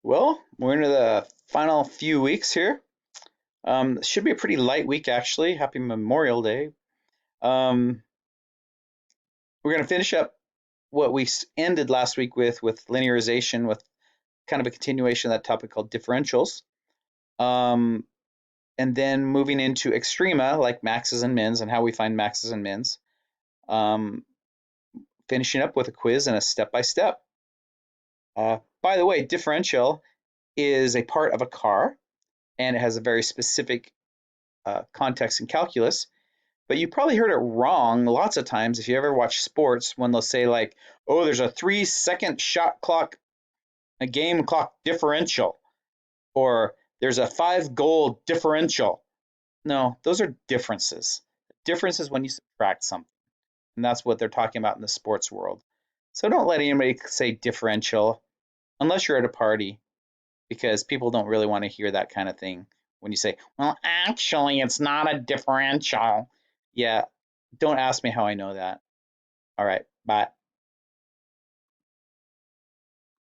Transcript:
Well, we're into the final few weeks here. It should be a pretty light week, actually. Happy Memorial Day. Um, we're going to finish up what we ended last week with linearization, with kind of a continuation of that topic called differentials. Um, and then moving into extrema, like maxes and mins, and how we find maxes and mins. Um, Finishing up with a quiz and a step by step. By the way, differential is a part of a car, and it has a very specific context in calculus. But you probably heard it wrong lots of times if you ever watch sports when they'll say like, "Oh, there's a 3 second shot clock, a game clock differential," or "There's a 5 goal differential." No, those are differences. Differences when you subtract something, and that's what they're talking about in the sports world. So don't let anybody say differential unless you're at a party, because people don't really want to hear that kind of thing when you say, "Well, actually, it's not a differential." Yeah, don't ask me how I know that. All right, bye.